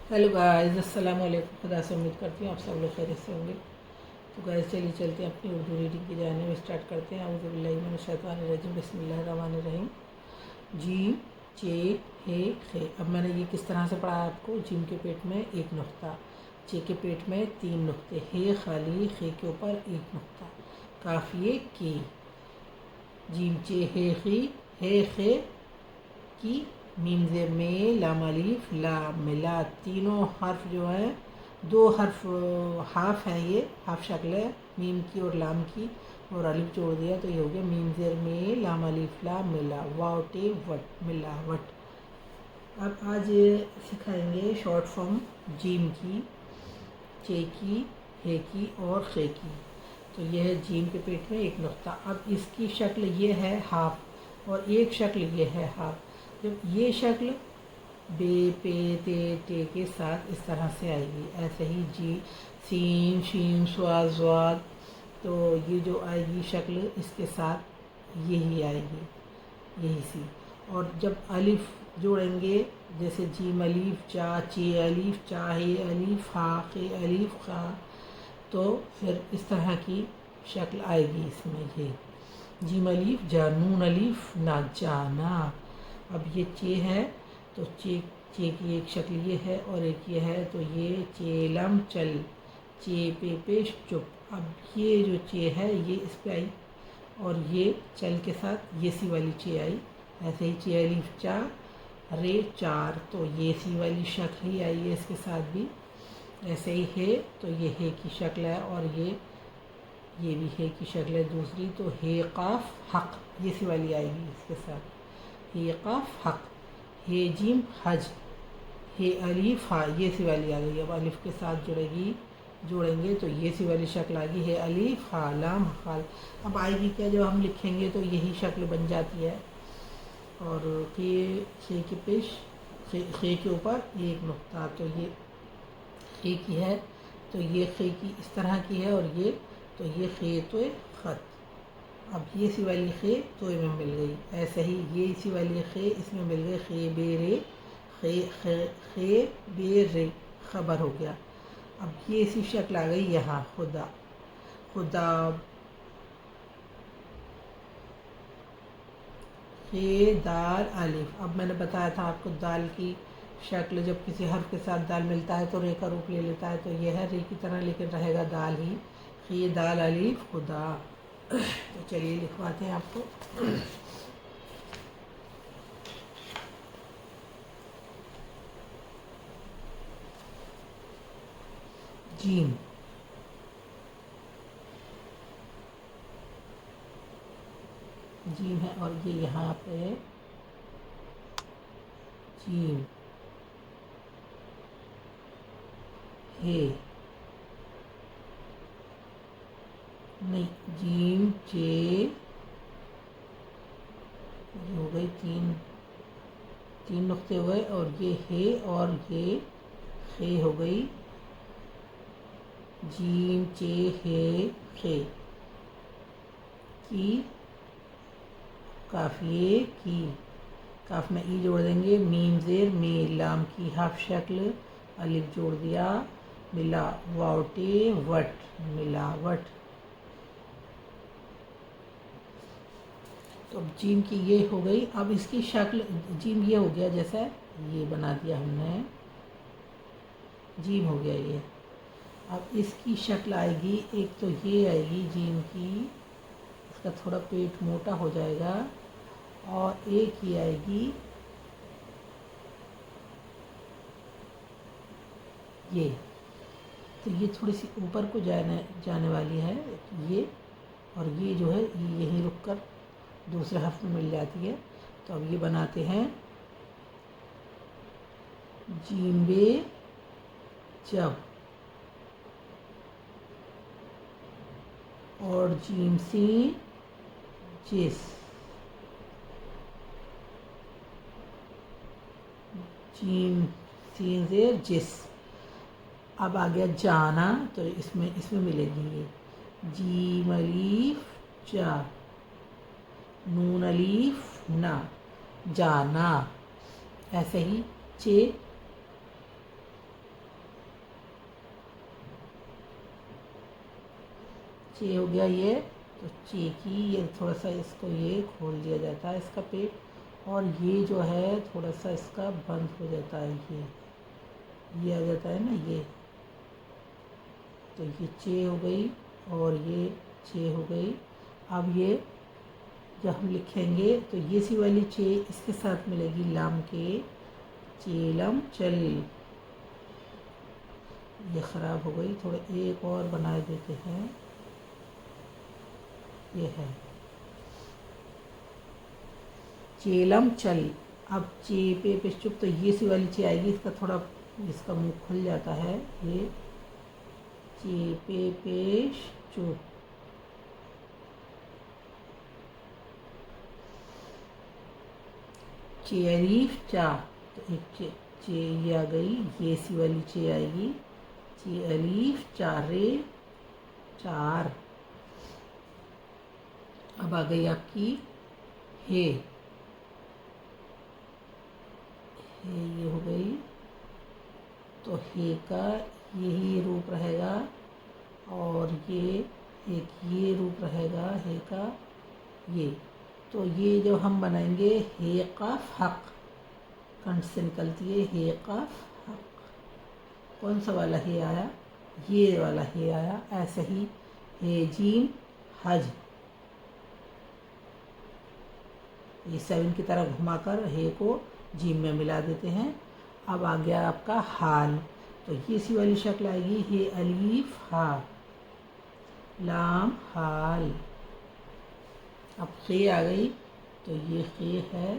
Hello guys, अस्सलाम वालेकुम। खुदा से उम्मीद करती हूँ आप सब लोग खैरियत से होंगे। तो गाइस चलिए चलते हैं अपनी उर्दू रीडिंग की जानिब स्टार्ट करते हैं। औज़ु बिल्लाहि मिनश शैतानिर रजीम, बिस्मिल्लाहिर रहमानिर रहीम। जीम, चे, हे, खे। अब मैंने ये किस तरह से पढ़ा है आपको। जीम के पेट में एक नुक्ता, चे के पेट में तीन नुक्ते, हे खाली, खे के ऊपर एक नुक्ता, काफिए की। जीम चे हे खी, हे खे की, मीम ज़ेर में, लाम अलीफ ला मिला। तीनों हर्फ जो है, दो हर्फ हाफ है, ये हाफ शक्ल है मीम की और लाम की, और अलिफ जोड़ दिया तो ये हो गया मीम ज़ेर में, लाम अलीफ ला मिला, वाव टे वट, मिला वट। अब आज सिखाएंगे शॉर्ट फॉर्म जीम की, चे की, हे की और खे की। तो यह है जीम के पेट में एक नुक्ता। अब इसकी शक्ल ये है हाफ, और एक शक्ल ये है हाफ। जब ये शक्ल बे पे ते के साथ इस तरह से आएगी, ऐसे ही जी सीन शीन स्वाद स्वाद, तो ये जो आएगी शक्ल इसके साथ यही आएगी, यही सी। और जब अलिफ जोड़ेंगे, जैसे जीम अलीफ चा, चे अलीफ चा, हे अलीफ हा, खे अलीफ खा, तो फिर इस तरह की शक्ल आएगी इसमें। ये जीम अलीफ जा, नून अलीफ ना, जाना। अब ये चे है तो चे की एक शक्ल ये है और एक ये है, तो ये चेलम चल, चे पे पेश चुप। अब ये जो चे है ये इस पे आई, और ये चल के साथ ये सी वाली चे आई। ऐसे ही चे अलीफ चा, रे चार, तो ये सी वाली शक्ल ही आई है इसके साथ भी। ऐसे ही है तो ये हे की शक्ल है, और ये भी हे की शक्ल है दूसरी, तो हे काफ हक, ये सी वाली आएगी इसके साथ। हे काफ हक, हे जीम हज, हे अलीफ हा, ये सी वाली आ गई। अब अलिफ के साथ जोड़ेंगे तो ये सी वाली शक्ल आ गई, हे अलीफ हा लाम हाल। अब आएगी क्या, जब हम लिखेंगे तो यही शक्ल बन जाती है। और खे के पेश, खे के ऊपर एक नुक्ता, तो ये खे की है, तो ये खे की इस तरह की है, और ये तो ये खे तो ख़त। अब ये सी वाली खे तो में मिल गई, ऐसे ही ये इसी वाली खे इसमें मिल गई, खे बे रे, खे बे रे, खबर हो गया। अब ये इसी शक्ल आ गई यहाँ, खुदा खुदा, खे दाल अलिफ। अब मैंने बताया था आपको दाल की शक्ल, जब किसी हर्फ के साथ दाल मिलता है तो रे का रूप ले लेता है, तो यह है रे की तरह लेकिन रहेगा दाल ही। खे दाल अलिफ खुदा। तो चलिए लिखवाते हैं आपको। जीम, जीम है, और ये यहाँ पे जीम, हे नहीं, जीम चे, ये हो गई तीन नुक्ते हो गए, और ये हे और ये खे हो गई। जीम चे हे खे की, काफिए की, काफ में ई जोड़ देंगे, मीम ज़ेर में, लाम की हाफ शक्ल, अलिफ जोड़ दिया, मिला वाउटे वट, मिलावट। तो अब जीम की ये हो गई। अब इसकी शक्ल, जीम ये हो गया जैसा ये बना दिया हमने, जीम हो गया ये। अब इसकी शक्ल आएगी, एक तो ये आएगी जीम की, इसका थोड़ा पेट मोटा हो जाएगा, और एक ही आएगी ये, तो ये थोड़ी सी ऊपर को जाने वाली है ये, और ये जो है ये यहीं रुक कर दूसरे हर्फ में मिल जाती है। तो अब ये बनाते हैं जीम्बे जब, और जीम सी जिस, जीम सीन ज़ेर जिस। अब आ गया जाना, तो इसमें मिलेगी ये, जीम अलीफ जा, नून अलीफ ना, जाना। ऐसे ही चे, चे हो गया ये, तो चे की ये थोड़ा सा इसको ये खोल दिया जाता है इसका पेट, और ये जो है थोड़ा सा इसका बंद हो जाता है, ये आ जाता है ना ये। तो ये चे हो गई और ये चे हो गई। अब ये जब हम लिखेंगे तो ये सी वाली चे इसके साथ मिलेगी लाम के, चेलम चल। ये ख़राब हो गई, थोड़ा एक और बना देते हैं। ये है चेलम चल। अब चे पे पेश चुप, तो ये सी वाली चे आएगी, इसका थोड़ा इसका मुंह खुल जाता है। ये चे पे पेश चुप, चेरीफ चा, तो एक चे ये आ गई, ये सी वाली चे आएगी, चे अलीफ चारे चार। अब आ गई आपकी हे, ये हो गई। तो हे का यही रूप रहेगा, और ये एक ये रूप रहेगा हे का ये। तो ये जो हम बनाएंगे हे काफ हक, कंठ से निकलती है हे काफ हक। कौन सा वाला हे आया? ये वाला हे आया। ऐसे ही हे जीम हज, ये 7 की तरह घुमाकर हे को जीम में मिला देते हैं। अब आ गया आपका हाल, तो ये सी वाली शक्ल आएगी, हे अलीफ हा, लाम हाल। अब खे आ गई, तो ये खे है,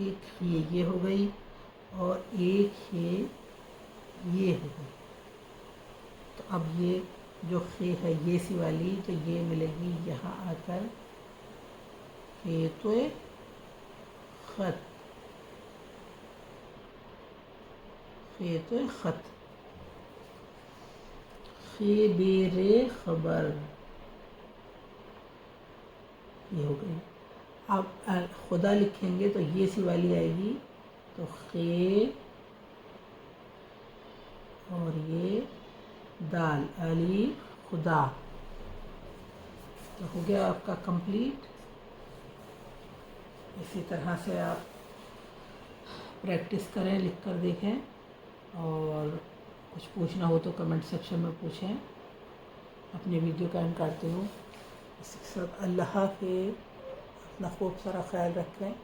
एक खे ये हो गई, और एक खे ये हो गई। तो अब ये जो खे है ये सी वाली, तो ये मिलेगी यहाँ आकर खे तो खत, खे तो खत, खे बेरे खबर, ये हो गई। अब खुदा लिखेंगे तो ये सी वाली आएगी, तो खे और ये दाल अली खुदा। तो हो गया आपका कंप्लीट। इसी तरह से आप प्रैक्टिस करें, लिख कर देखें, और कुछ पूछना हो तो कमेंट सेक्शन में पूछें। अपनी वीडियो का एंड करती हूँ। इसके साथ अल्लाह हाफ़िज़, अपना खूब सारा ख्याल रखें।